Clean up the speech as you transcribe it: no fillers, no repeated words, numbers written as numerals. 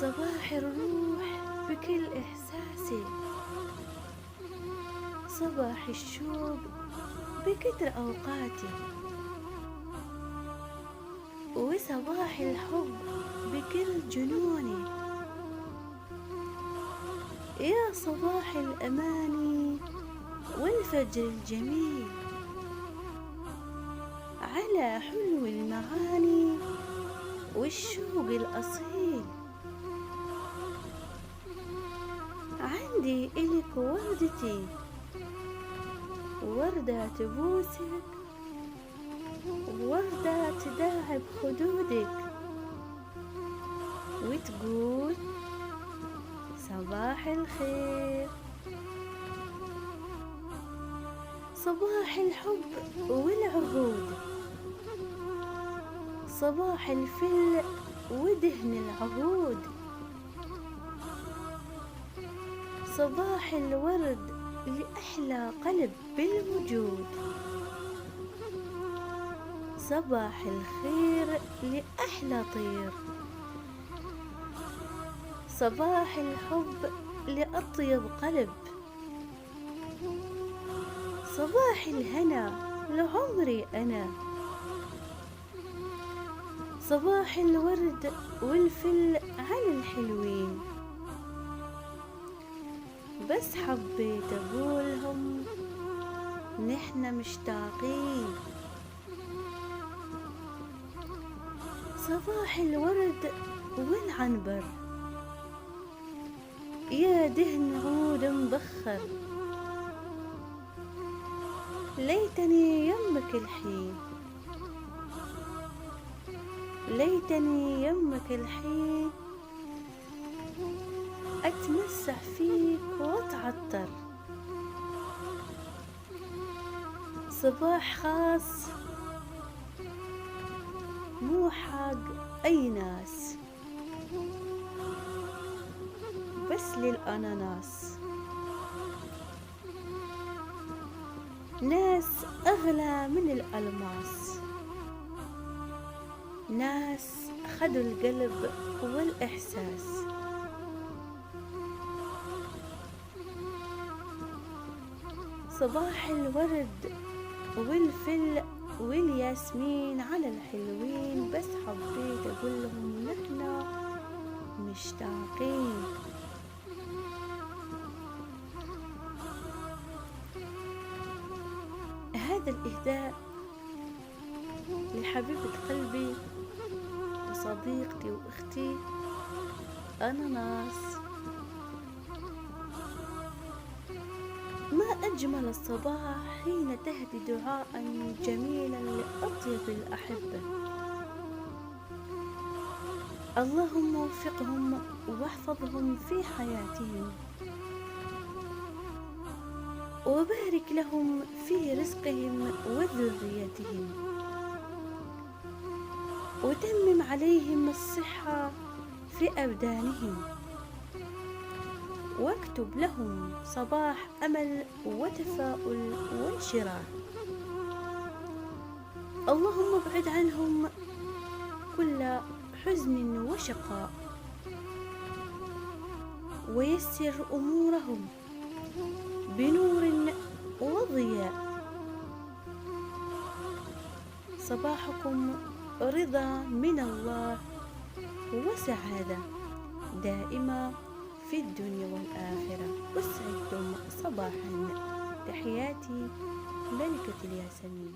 صباح الروح بكل إحساسي، صباح الشوق بكتر أوقاتي، وصباح الحب بكل جنوني. يا صباح الأماني والفجر الجميل، على حلو المعاني والشوق الأصيل. عندي إلك وردتي، وردة تبوسك، وردة تداعب خدودك وتقول صباح الخير. صباح الحب والعهود، صباح الفل ودهن العهود، صباح الورد لأحلى قلب بالوجود، صباح الخير لأحلى طير، صباح الحب لأطيب قلب، صباح الهنا لعمري أنا، صباح الورد والفل على الحلوين. بس حبيت أقولهم نحن مشتاقين. صباح الورد والعنبر، يا دهن عود مبخر، ليتني يمك الحين، ليتني يمك الحين، أتمسح فيك وأتعطر. صباح خاص مو حق أي ناس، بس للأناناس، ناس أغلى من الألماس، ناس خدوا القلب والإحساس. صباح الورد والفل والياسمين على الحلوين. بس حبيت أقول لهم نحن مشتاقين. هذا الإهداء لحبيبة قلبي وصديقتي وأختي أناناس. ما أجمل الصباح حين تهدي دعاء جميلا لأطيب الأحبة. اللهم وفقهم واحفظهم في حياتهم، وبارك لهم في رزقهم وذريتهم، وتمم عليهم الصحة في أبدانهم، واكتب لهم صباح أمل وتفاؤل وانشراح. اللهم ابعد عنهم كل حزن وشقاء، ويسر أمورهم بنور وضياء. صباحكم رضا من الله وسعادة دائمة في الدنيا والآخرة، وسعدتم صباحا. تحياتي ملكة الياسمين.